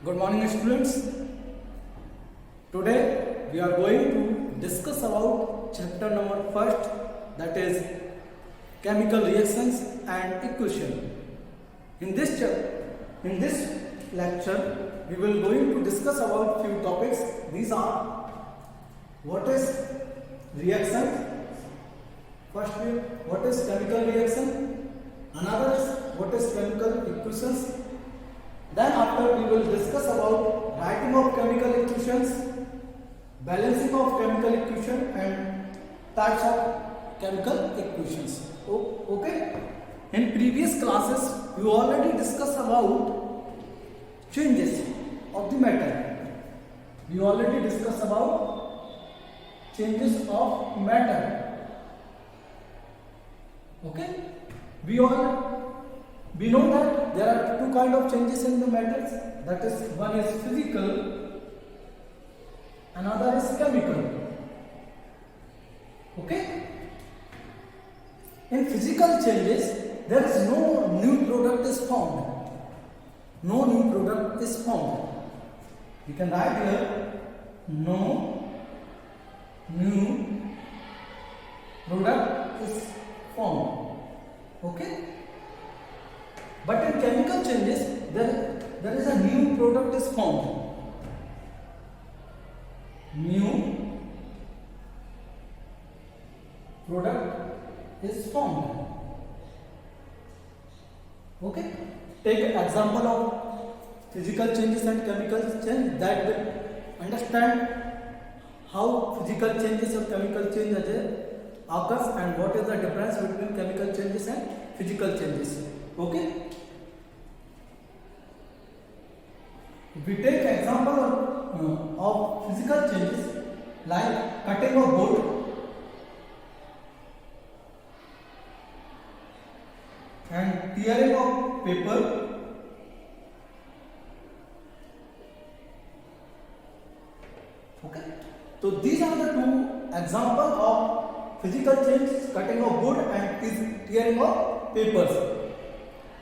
Good morning students. Today we are going to discuss about chapter number first, that is chemical reactions and equation. In this lecture we will going to discuss about few topics. These are what is reaction, first what is chemical reaction, another is what is chemical equations. Then after we will discuss about writing of chemical equations, balancing of chemical equation and types of chemical equations. Okay? In previous classes we already discussed about changes of the matter. We already discussed about changes of matter. Okay? We know that there are two kinds of changes in the metals. That is, one is physical, another is chemical. Okay? In physical changes, there is no new product is found. No new product is found. You can write here, no new product is found. Okay? But in chemical changes, there is a new product is found. New product is found. Okay? Take an example of physical changes and chemical change, that will understand how physical changes or chemical changes occurs and what is the difference between chemical changes and physical changes. Okay? If we take example of physical changes like cutting of wood and tearing of paper, okay? So these are the two examples of physical change, cutting of wood and tearing of papers.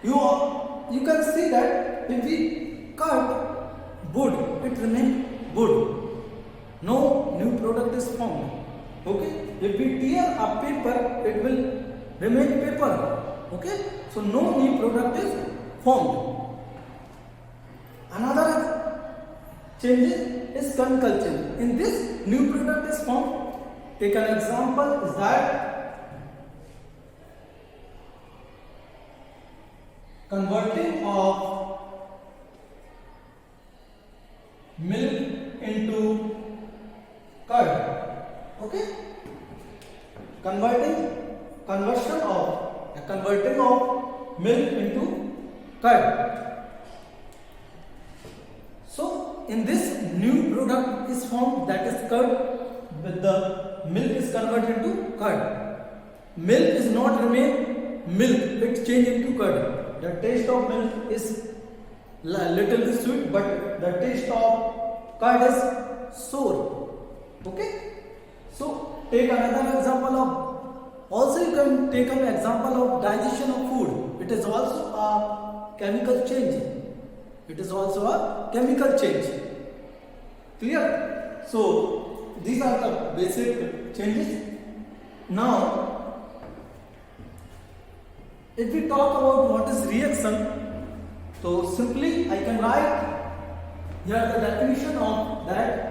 You can see that if we cut wood, it remains wood. No new product is found. Okay? If we tear a paper, it will remain paper. Okay? So no new product is formed. Another change is chemical change. In this, new product is formed. Take an example is that converting of milk into curd. Okay? Converting of milk into curd. So in this, new product is formed, that is curd, with the milk is converted into curd. Milk is not remain milk, it change into curd. The taste of milk is little bit sweet, but the taste of curd is sour. Okay? So take another example of, also you can take an example of digestion of food. It is also a chemical change. It is also a chemical change. Clear? So these are the basic changes. Now, if we talk about what is reaction, so simply I can write here the definition of that.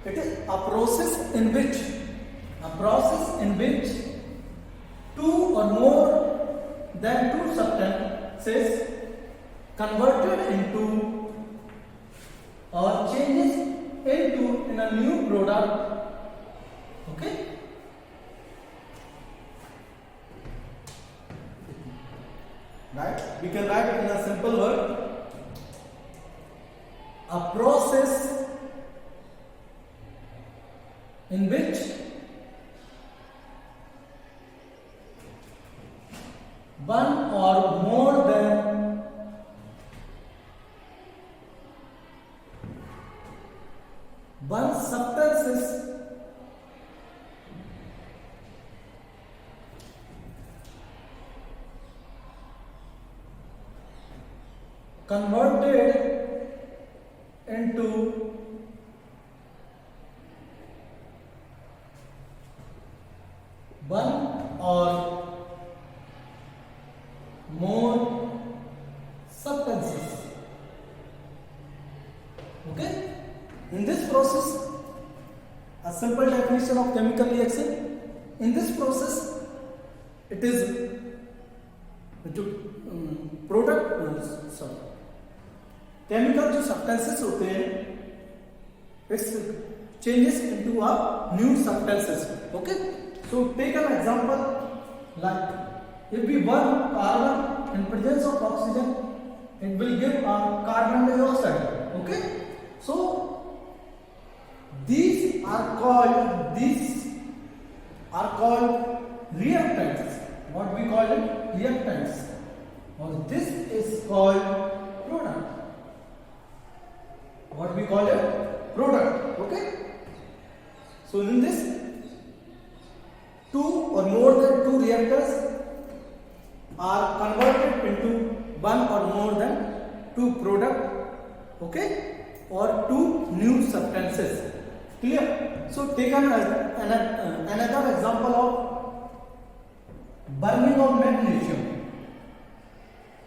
It is a process in which two or more than two substances converted into or changes into in a new product. Okay? Right? We can write it in a simple word. A process in which one or more than one substances converted into one or more substances. Okay, in this process, a simple definition of chemical reaction. In this process, it is chemical जो substances होते हैं, it's changes into a new substances. Okay, so take an example like if we burn carbon in presence of oxygen, it will give a carbon dioxide. Okay, so these are called reactants. What we call it? Reactants. Or this is called product. What we call it? Product. Okay, so in this, two or more than two reactors are converted into one or more than two product, okay, or two new substances. Clear? So take another example of burning of magnesium.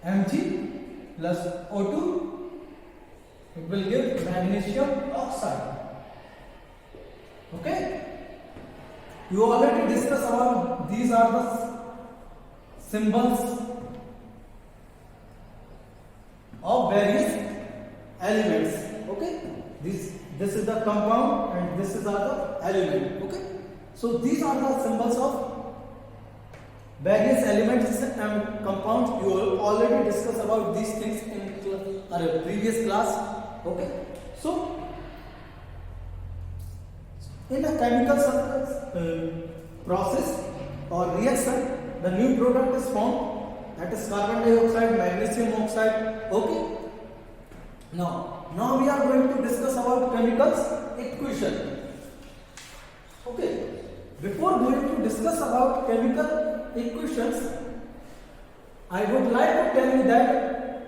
Mg plus O2, it will give magnesium oxide. Okay, you already discussed about these are the symbols of various elements. Okay, this is the compound and this is the element. Okay, so these are the symbols of various elements and compounds. You already discussed about these things in our previous class. Okay, so in a chemical process or reaction, the new product is formed, that is carbon dioxide, magnesium oxide. Okay, now we are going to discuss about chemicals equation. Okay, before going to discuss about chemical equations, I would like to tell you that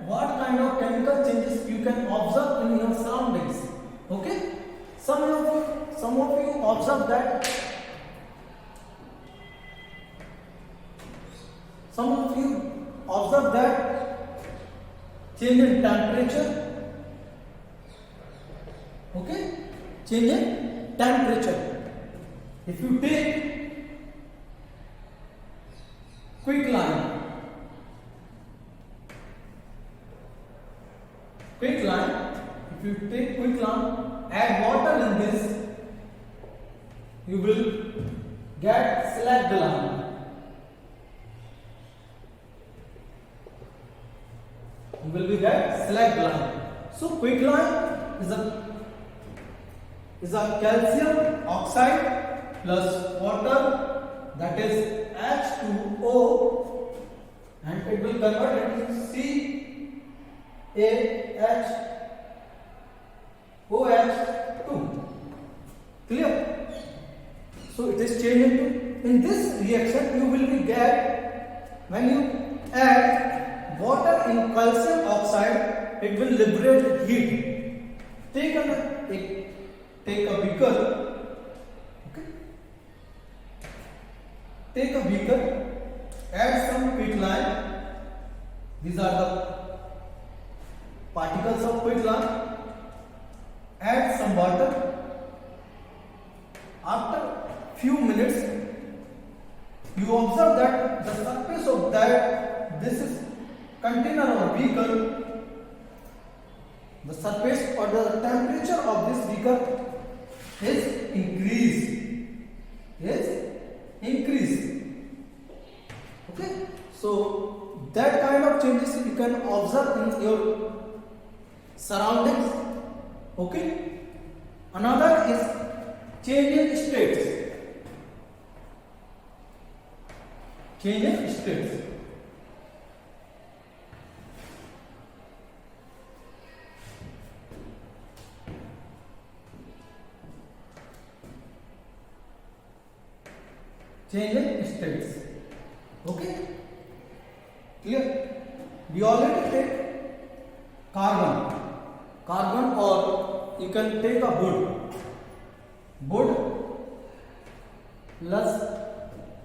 what kind of chemical changes you can observe in your surroundings. Okay, some of you observe that change in temperature. Okay, change in temperature. If you take quicklime, if you take quicklime, add water in this, you will get slacked lime. You will be get slacked lime. So quicklime is a calcium oxide plus water, that is H2O, and it will convert into CaHOH2. Clear? So it is changed into, in this reaction you will be get, when you add water in calcium oxide, it will liberate heat. Take a beaker. Okay. Take a beaker, add some quicklime. These are the particles of quicklime. Add some water. After few minutes, you observe that the surface of this is container or beaker, the surface or the temperature of this beaker is increased. Okay, so that kind of changes you can observe in your surroundings. Okay, another is change in states. Change in states. Change in states. Okay, clear? We already take carbon. carbon, or you can take a wood plus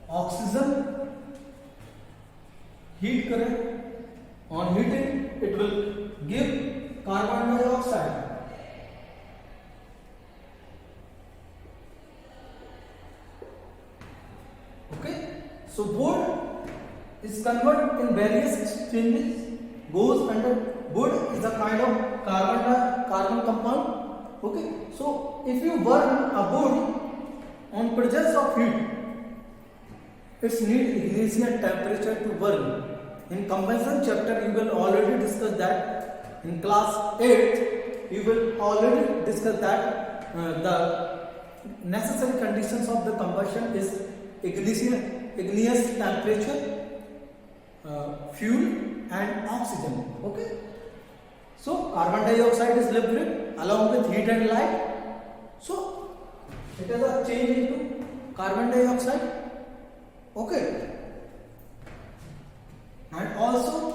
oxygen, heat करें, on heating it will give carbon dioxide. Okay, so wood is converted in various exchanges, goes under. Wood is a kind of carbon compound. Okay, so if you burn a wood on presence of heat, its need ignition temperature to burn. In combustion chapter you will already discuss that. In class 8 you will already discuss that the necessary conditions of the combustion is igneous temperature, fuel and oxygen. Okay, so carbon dioxide is liberated along with heat and light, so it is a change into carbon dioxide. Okay, and also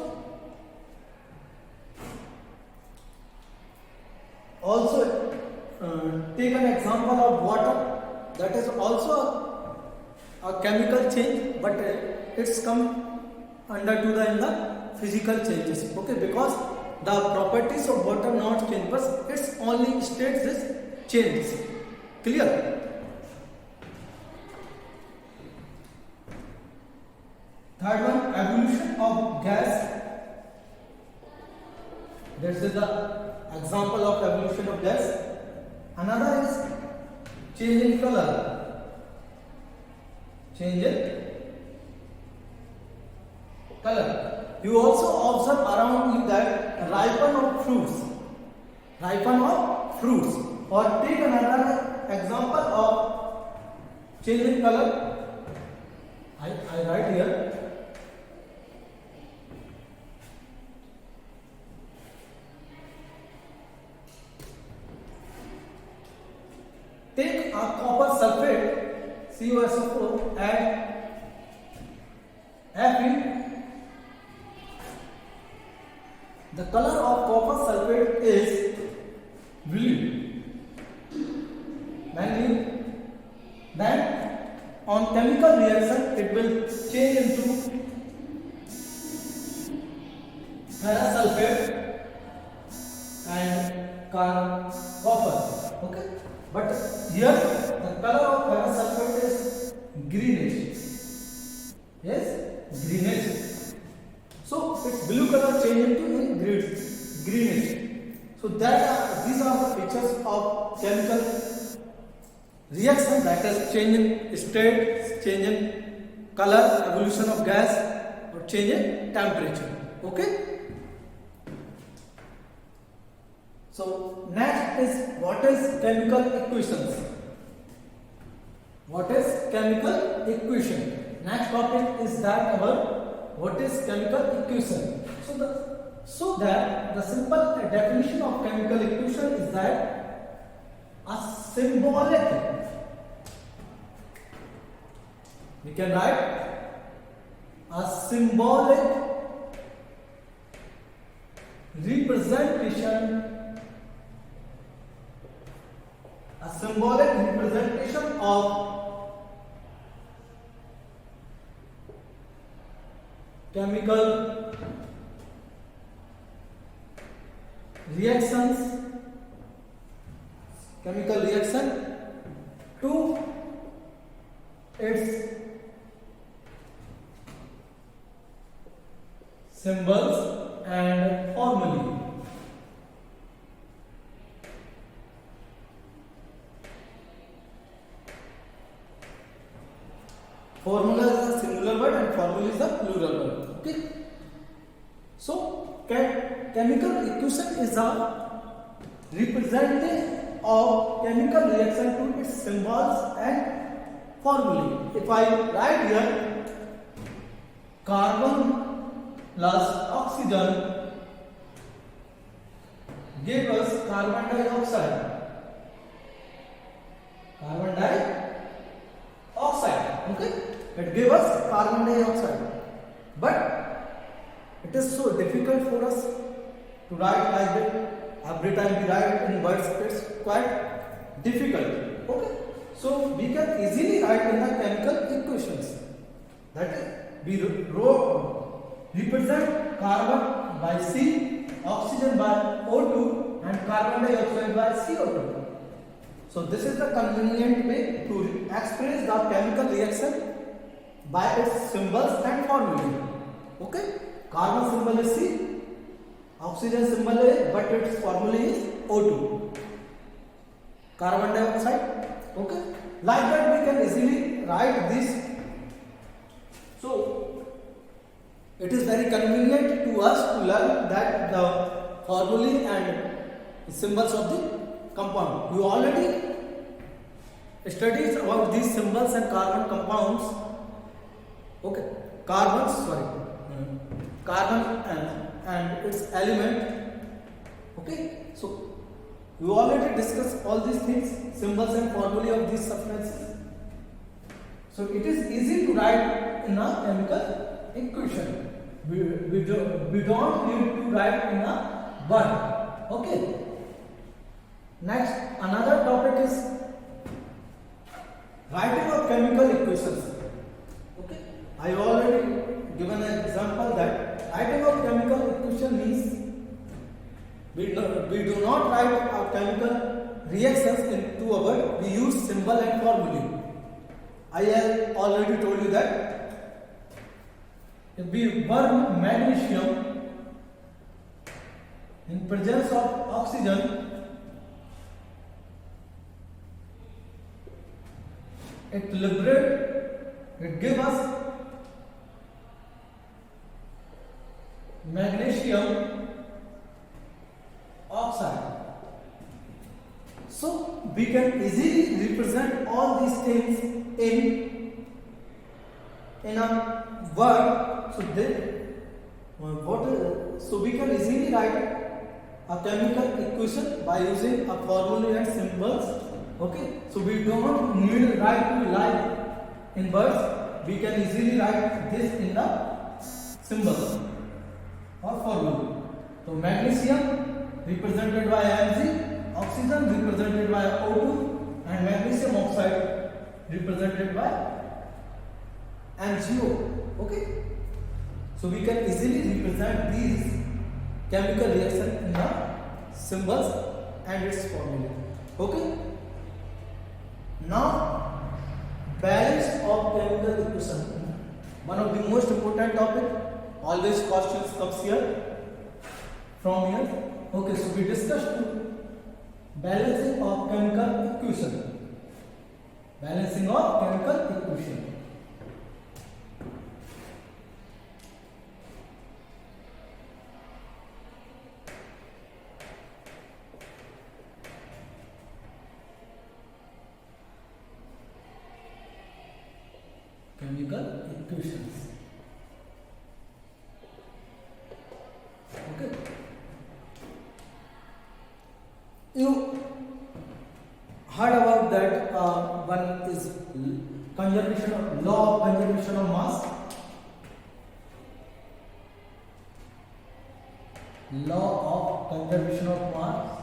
take an example of water, that is also a chemical change, but it's come under to the in the physical changes. Okay, because the properties of water not change, but it's only states this changes. Clear? Third one, evolution of gas. This is the example of evolution of gas. Another is change in color. Change in color. You also observe around you that ripen of fruits. Or take another example of change in color. I write here. Take a copper sulfate, CuSO4, and Fe. The color of copper sulfate is blue. Then on chemical reaction it will change into ferrosulfate and copper. Okay, but here the color of ferrosulfate is greenish. Yes, greenish. So its blue color change into greenish. So these are the features of chemical reaction, that is change in state, change in color, evolution of gas, or change in temperature. Okay. So next is what is chemical equations. What is chemical equation? Next topic is that about what is chemical equation. So that the simple definition of chemical equation is that a symbolic, we can write a symbolic representation of chemical reaction to its symbols and formulae. Formula is a singular word and formula is a plural word. Okay. So chemical equation is a representative of chemical reaction to its symbols and formulae. If I write here carbon plus oxygen give us carbon dioxide. Okay, it gives us carbon dioxide. But it is so difficult for us to write like that. every time we write in words, it's quite difficult. Okay, so we can easily write in the chemical equations. That is, we represent carbon by C, oxygen by O2, and carbon dioxide by CO2. So this is the convenient way to express the chemical reaction by its symbols and formulae. Okay, carbon symbol is C, oxygen symbol is, but its formula is O2. Carbon dioxide. Okay, like that we can easily write this. So it is very convenient to us to learn that the formulae and symbols of the compound. You already studied about these symbols and carbon compounds. Okay, carbon and its element. Okay, so you already discussed all these things, symbols and formulae of these substances. So it is easy to write in a chemical equation. We don't need to write in a word. Okay. Next, another topic is writing of chemical equations. Okay, I already given an example that writing of chemical equation means we do not write our chemical reactions into a word. We use symbol and formulae. I have already told you that if we burn magnesium in presence of oxygen, it gives us magnesium oxide. So we can easily represent all these things in a word. So we can easily write a chemical equation by using a formula and symbols. Okay, so we don't need to write in words. We can easily write this in the symbols or formula. So magnesium represented by Mg, oxygen represented by O2, and magnesium oxide represented by MgO. Okay, so we can easily represent these chemical reactions in the symbols and its formula. Okay. Now, balance of chemical equation, one of the most important topic. Always questions comes here from here. Okay, so we discussed balancing of chemical equation. Balancing of chemical equation. Chemical equations. Okay. You heard about that one is conservation of law of conservation of mass. Law of conservation of mass.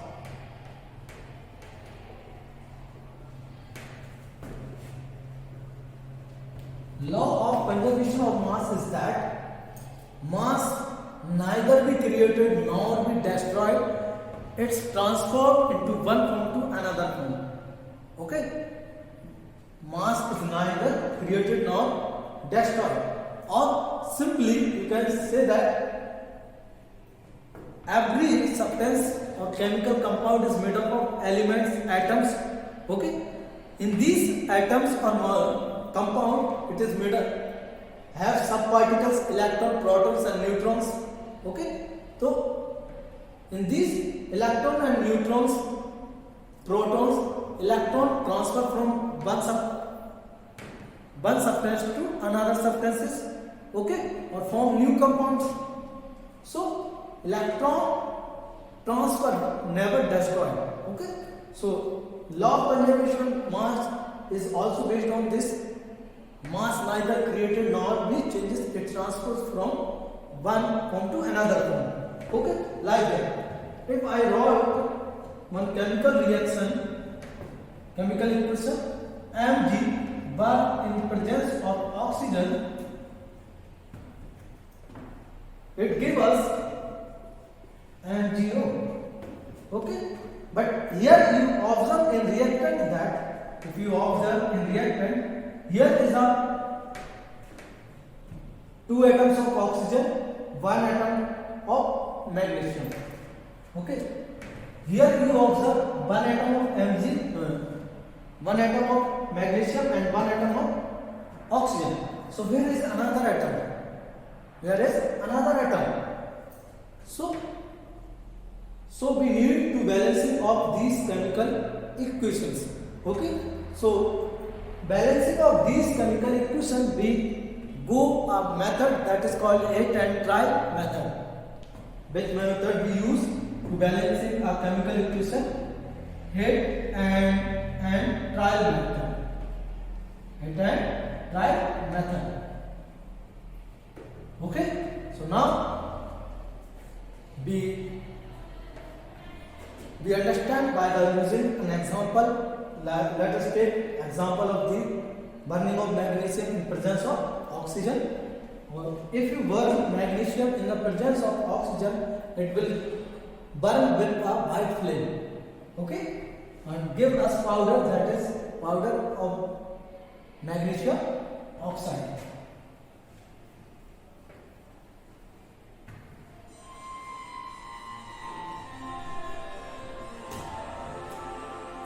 Law of conservation of mass is that mass neither be created nor be destroyed. It's transformed into one form to another form. Okay? Mass is neither created nor destroyed. Or simply you can say that every substance or chemical compound is made up of elements, atoms. Okay? In these atoms or compound, it is made up have subparticles, electrons, protons and neutrons. Okay, so in these electron and neutrons, protons, electron transfer from one substance to another substances. Okay, or form new compounds. So electron transfer never destroyed. Okay, so law of conservation mass is also based on this. Mass neither created nor be changes, it transfers from one form to another form. Okay, like that. if I write one chemical reaction, chemical equation Mg but in presence of oxygen, it gives us MgO. Okay, but here you observe in reactant that if you observe in reactant, here is a 2 atoms of oxygen, 1 atom of magnesium. Okay, here you observe 1 atom of Mg, 1 atom of magnesium and 1 atom of oxygen. So where is another atom? Where is another atom? So we need to balancing of these chemical equations. Okay, so balancing of these chemical equations, we go a method that is called hit and try method. Which method we use to balancing a chemical equation? Hit and trial method. Hit and try method. Okay, so now we understand by the using an example. Let us take example of the burning of magnesium in presence of oxygen. If you burn magnesium in the presence of oxygen, it will burn with a white flame. Okay, and give us powder, that is powder of magnesium oxide.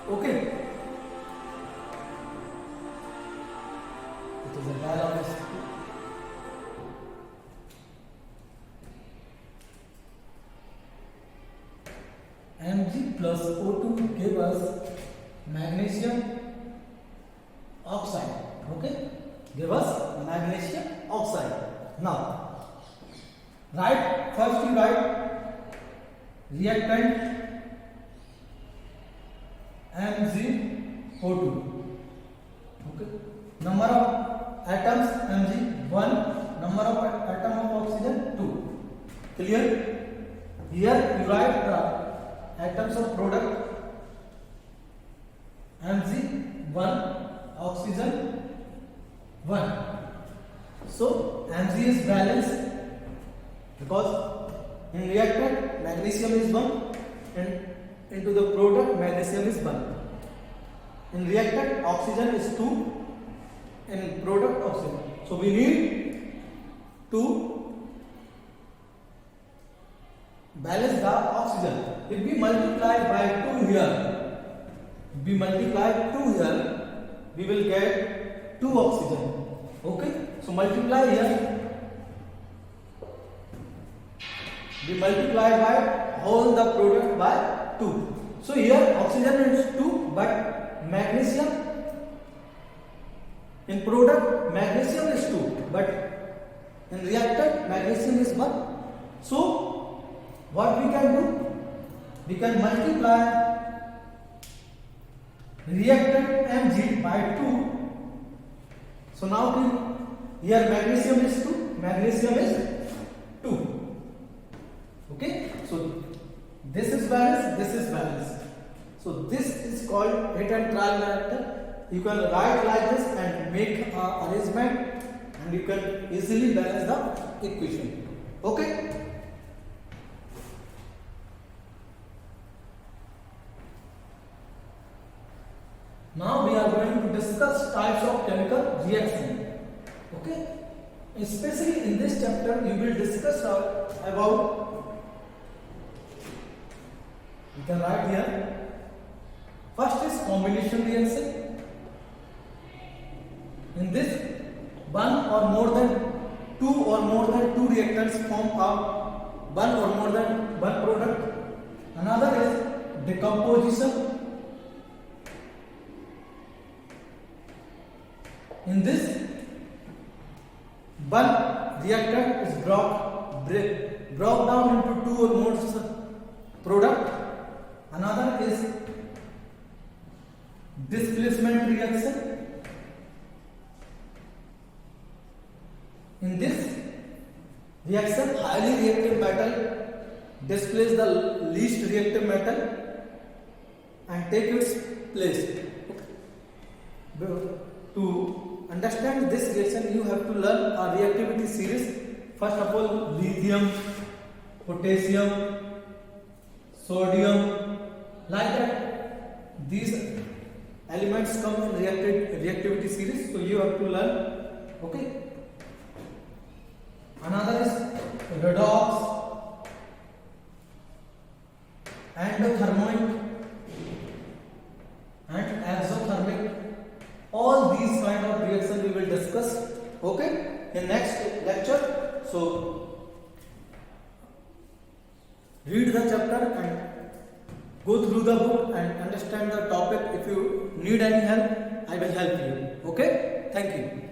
Okay, it is a dial of Mg plus O2 give us magnesium oxide. Okay, give us magnesium oxide. Now, first you write reactant MgO2. Okay, number of atoms Mg 1, number of atom of oxygen 2. Clear? Here you write the atoms of product Mg 1, oxygen 1. So Mg is balanced because in reactant magnesium is 1 and into the product magnesium is 1. In reactant oxygen is 2, in product oxygen. So we need to balance the oxygen. If we multiply by 2 here, we will get 2 oxygen. Okay, so multiply here. We multiply by whole the product by 2. So here oxygen is 2, but magnesium in product magnesium is 2, but in reactant magnesium is 1. So what we can do? We can multiply reactant Mg by 2. So now here magnesium is 2, magnesium is 2. Okay, so this is balanced, this is balanced. So this is called hit and trial method. You can write like this and make an arrangement, and you can easily balance the equation. Okay. Now we are going to discuss types of chemical reaction. Okay. Especially in this chapter, you will discuss about. You can write here. First is combination reaction. In this, one or more than two reactants form one or more than one product. Another is decomposition. In this, one reactant is broke down into 2 or more product. Another is displacement reaction. In this reaction, highly reactive metal displace the least reactive metal and take its place. To understand this reaction, you have to learn a reactivity series. First of all, lithium, potassium, sodium, like that. These elements come in reactivity series, so you have to learn. Okay. Another is redox, endothermic, and exothermic. All these kind of reactions we will discuss, okay, in next lecture. So read the chapter and go through the book and understand the topic. If you need any help, I will help you. Okay, thank you.